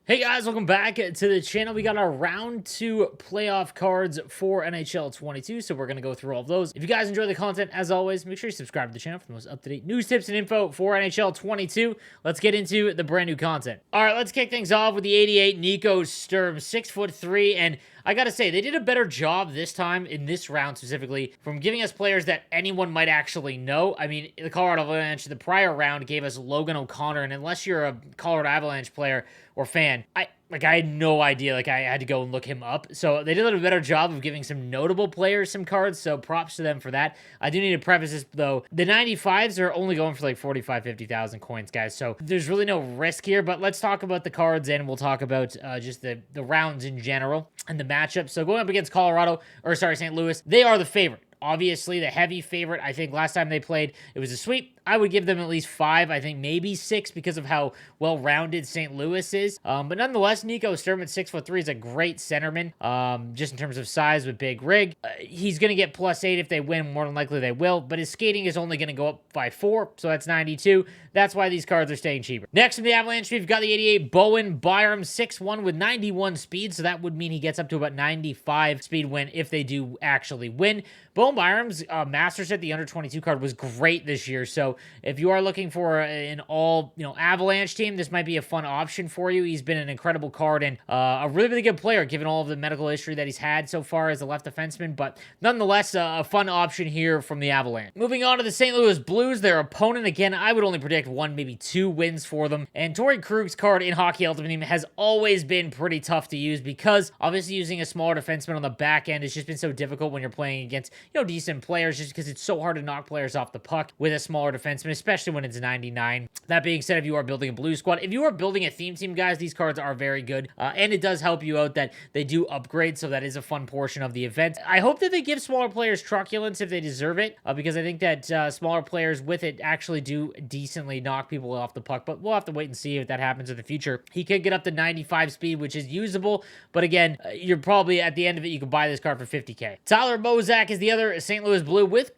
Hey guys, welcome back to the channel. We got our round 2 playoff cards for NHL 22, so we're going to go through all of those. If you guys enjoy the content, as always, make sure you subscribe to the channel for the most up-to-date news, tips, and info for NHL 22. Let's get into the brand new content. All right, let's kick things off with the 88 NICO STURM, 6'3", and I gotta say, they did a better job this time, in this round specifically, from giving us players that anyone might actually know. I mean, the Colorado Avalanche, the prior round, gave us Logan O'Connor, and unless you're a Colorado Avalanche player or fan, I had no idea. I had to go and look him up. So they did a little better job of giving some notable players some cards, so props to them for that. I do need to preface this, though. The 95s are only going for like 45, 50,000 coins, guys, so there's really no risk here, but let's talk about the cards, and we'll talk about just the rounds in general and the matchup. So going up against St. Louis, they are the favorite. Obviously, the heavy favorite. I think last time they played, it was a sweep. I would give them at least 5, I think maybe 6, because of how well-rounded St. Louis is. But nonetheless, NICO STURM at 6'3" is a great centerman, just in terms of size with big rig. He's going to get +8 if they win. More than likely they will, but his skating is only going to go up by 4, so that's 92. That's why these cards are staying cheaper. Next from the Avalanche, we've got the 88 BOWEN BYRAM, 6'1" with 91 speed, so that would mean he gets up to about 95 speed win if they do actually win. BOWEN BYRAM's Master Set, the under-22 card, was great this year, so if you are looking for an all, Avalanche team, this might be a fun option for you. He's been an incredible card and a really, really good player, given all of the medical history that he's had so far as a left defenseman, but nonetheless, a fun option here from the Avalanche. Moving on to the St. Louis Blues, their opponent, again, I would only predict 1, maybe 2 wins for them, and TOREY KRUG's card in Hockey Ultimate Team has always been pretty tough to use, because obviously using a smaller defenseman on the back end has just been so difficult when you're playing against, decent players, just because it's so hard to knock players off the puck with a smaller defenseman, especially when it's 99. That being said, if you are building a blue squad, if you are building a theme team, guys, these cards are very good, and it does help you out that they do upgrade, so that is a fun portion of the event. I hope that they give smaller players truculence if they deserve it, because I think that smaller players with it actually do decently knock people off the puck, but we'll have to wait and see if that happens in the future. He could get up to 95 speed, which is usable, but again, you're probably, at the end of it, you could buy this card for 50K. Tyler BOZAK is the other St. Louis Blue with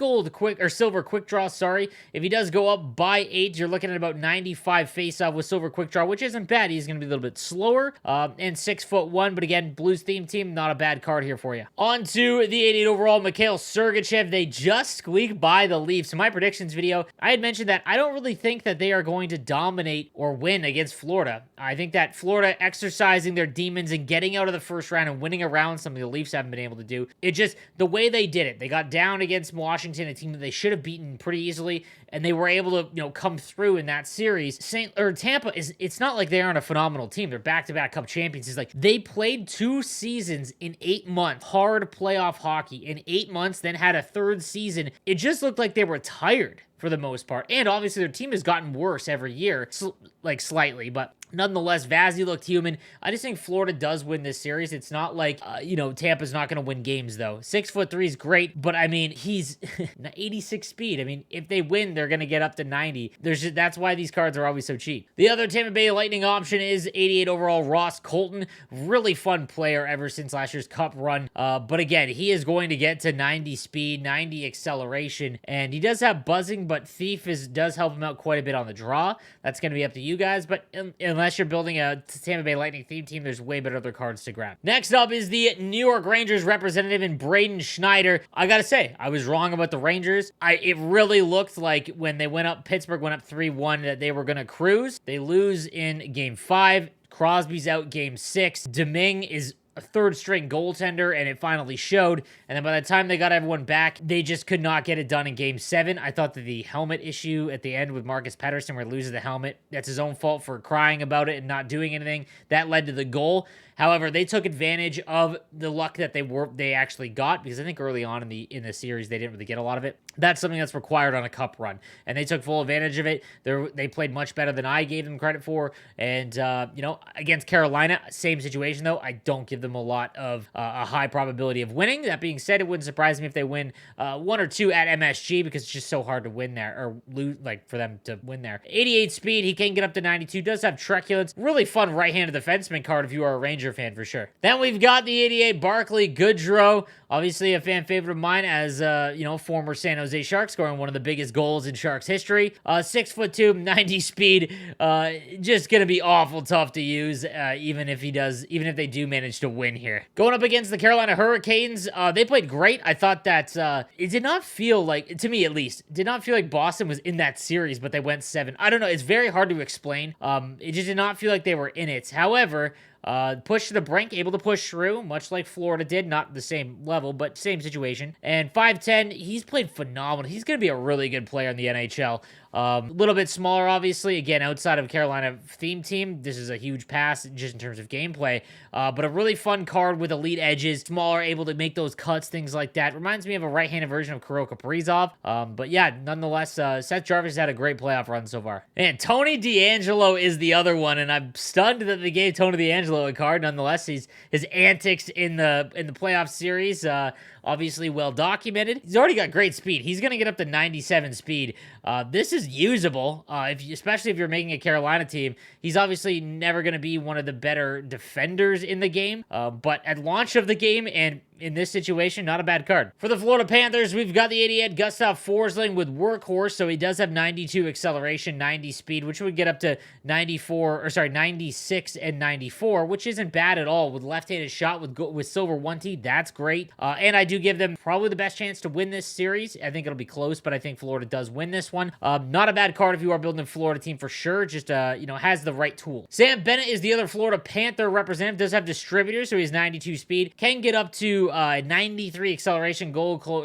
silver quick draw, sorry. If he does go up by 8, you're looking at about 95 face-off with silver quick draw, which isn't bad. He's going to be a little bit slower, and 6'1", but again, Blues theme team, not a bad card here for you. On to the 88 overall, MIKHAIL SERGACHEV. They just squeaked by the Leafs. In my predictions video, I had mentioned that I don't really think that they are going to dominate or win against Florida. I think that Florida exercising their demons and getting out of the first round and winning a round, something the Leafs haven't been able to do. It just, the way they did it, they got down against Washington, a team that they should have beaten pretty easily, and they were able to, come through in that series. Tampa it's not like they aren't a phenomenal team. They're back-to-back Cup champions. It's like they played 2 seasons in 8 months, hard playoff hockey in 8 months, then had a 3rd season. It just looked like they were tired for the most part, and obviously their team has gotten worse every year, slightly, but nonetheless, Vazzy looked human. I just think Florida does win this series. It's not like, Tampa's not going to win games, though. 6'3" is great, but, I mean, he's 86 speed. I mean, if they win, they're going to get up to 90. That's why these cards are always so cheap. The other Tampa Bay Lightning option is 88 overall Ross Colton. Really fun player ever since last year's Cup run. But, again, he is going to get to 90 speed, 90 acceleration, and he does have buzzing, but Thief does help him out quite a bit on the draw. That's going to be up to you guys, but unless you're building a Tampa Bay Lightning theme team, there's way better other cards to grab. Next up is the New York Rangers representative in BRADEN SCHNEIDER. I gotta say, I was wrong about the Rangers. It really looked like when Pittsburgh went up 3-1 that they were going to cruise. They lose in Game 5. Crosby's out Game 6. Domingue is a 3rd-string goaltender, and it finally showed. And then by the time they got everyone back, they just could not get it done in Game 7. I thought that the helmet issue at the end with Marcus Pettersson, where he loses the helmet, that's his own fault for crying about it and not doing anything. That led to the goal. However, they took advantage of the luck that they actually got, because I think early on in the series they didn't really get a lot of it. That's something that's required on a Cup run, and they took full advantage of it. They played much better than I gave them credit for, and against Carolina, same situation though. I don't give them them a lot of a high probability of winning. That being said, it wouldn't surprise me if they win 1 or 2 at MSG because it's just so hard to win there, or lose, like for them to win there. 88 speed, he can get up to 92, does have truculence. Really fun right-handed defenseman card if you are a Ranger fan for sure. Then we've got the 88 BARCLAY GOODROW. Obviously a fan favorite of mine as, you know, former San Jose Shark, scoring one of the biggest goals in Sharks history. 6'2", 90 speed. Just gonna be awful tough to use, even if they do manage to win here. Going up against the Carolina Hurricanes, they played great. I thought that it did not feel like, to me at least, did not feel like Boston was in that series, but they went 7. I don't know. It's very hard to explain. It just did not feel like they were in it. However, push to the brink, able to push through, much like Florida did. Not the same level, but same situation. And 5'10", he's played phenomenal. He's going to be a really good player in the NHL. A little bit smaller, obviously. Again, outside of Carolina theme team, this is a huge pass just in terms of gameplay. But a really fun card with elite edges. Smaller, able to make those cuts, things like that. Reminds me of a right-handed version of Kirill Kaprizov. But yeah, nonetheless, Seth Jarvis had a great playoff run so far. And Tony DeAngelo is the other one, and I'm stunned that they gave Tony DeAngelo a card. Nonetheless, his antics in the playoff series, obviously well documented. He's already got great speed. He's going to get up to 97 speed. This is usable, especially if you're making a Carolina team. He's obviously never going to be one of the better defenders in the game, but at launch of the game and in this situation, not a bad card. For the Florida Panthers, we've got the 88 GUSTAV FORSLING with Workhorse, so he does have 92 acceleration, 90 speed, which would get up to 96 and 94, which isn't bad at all. With left-handed shot with silver 1T, that's great. And I do give them probably the best chance to win this series. I think it'll be close, but I think Florida does win this one. Not a bad card if you are building a Florida team for sure. Just, you know, has the right tool. Sam Bennett is the other Florida Panther representative. Does have distributors, so he's 92 speed. Can get up to 93 acceleration,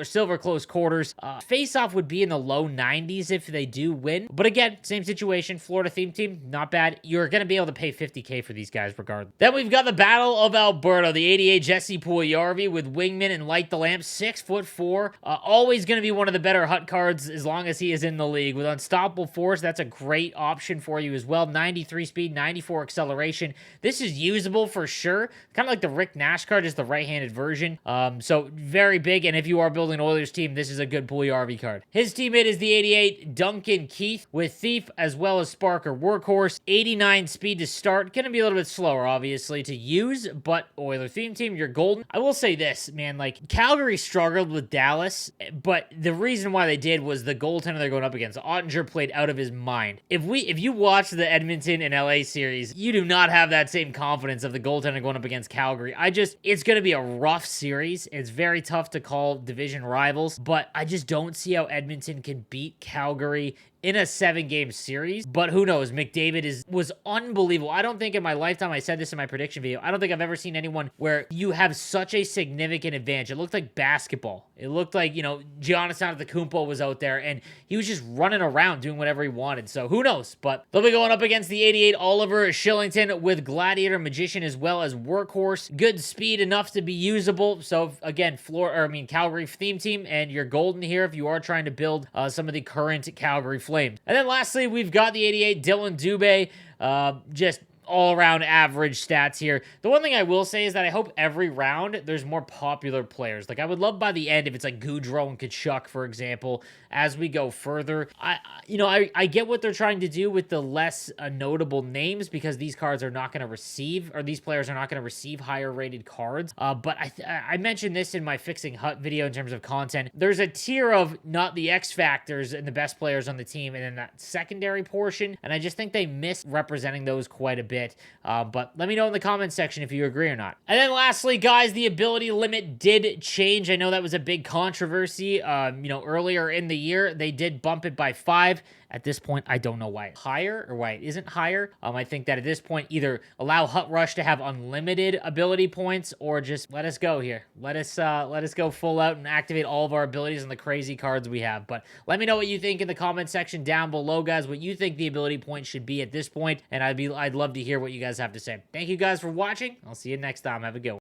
silver close quarters. Face-off would be in the low 90s if they do win. But again, same situation. Florida theme team, not bad. You're going to be able to pay $50K for these guys regardless. Then we've got the Battle of Alberta. The 88 Jesse Puljujarvi with Wingman and Light the Lamp, 6'4". Always going to be one of the better hut cards as long as he is in the league. With Unstoppable Force, that's a great option for you as well. 93 speed, 94 acceleration. This is usable for sure. Kind of like the Rick Nash card, just the right-handed version. So very big, and if you are building an Oilers team, this is a good Puljujarvi card. His teammate is the 88 Duncan Keith with Thief as well as Sparker Workhorse. 89 speed to start. Going to be a little bit slower, obviously, to use, but Oiler theme team, you're golden. I will say this, man, like, Calgary struggled with Dallas, but the reason why they did was the goaltender they're going up against. Ottinger played out of his mind. If you watch the Edmonton and LA series, you do not have that same confidence of the goaltender going up against Calgary. It's going to be a rough series. It's very tough to call division rivals, but I just don't see how Edmonton can beat Calgary in a 7-game series. But who knows? McDavid was unbelievable. I don't think in my lifetime, I said this in my prediction video, I don't think I've ever seen anyone where you have such a significant advantage. It looked like basketball. It looked like, you know, Giannis Antetokounmpo was out there and he was just running around doing whatever he wanted. So who knows? But they'll be going up against the 88 Oliver Shillington with Gladiator, Magician, as well as Workhorse. Good speed enough to be usable. So again, Calgary theme team, and you're golden here if you are trying to build some of the current Calgary Flames. And then lastly, we've got the 88 DILLON DUBE. Just all-around average stats here. The one thing I will say is that I hope every round there's more popular players. Like, I would love by the end if it's like GOODROW and Tkachuk, for example, as we go further. I get what they're trying to do with the less notable names because these cards are not going to receive, or these players are not going to receive higher rated cards. But I mentioned this in my Fixing Hut video in terms of content. There's a tier of not the X factors and the best players on the team, and then that secondary portion, and I just think they miss representing those quite a bit. But let me know in the comments section if you agree or not. And then lastly, guys, the ability limit did change. I know that was a big controversy. Earlier in the year, they did bump it by 5. At this point, I don't know why it's higher or why it isn't higher. I think that at this point, either allow Hut Rush to have unlimited ability points or just let us go here. Let us go full out and activate all of our abilities and the crazy cards we have. But let me know what you think in the comment section down below, guys, what you think the ability points should be at this point, and I'd love to hear what you guys have to say. Thank you guys for watching. I'll see you next time. Have a good one.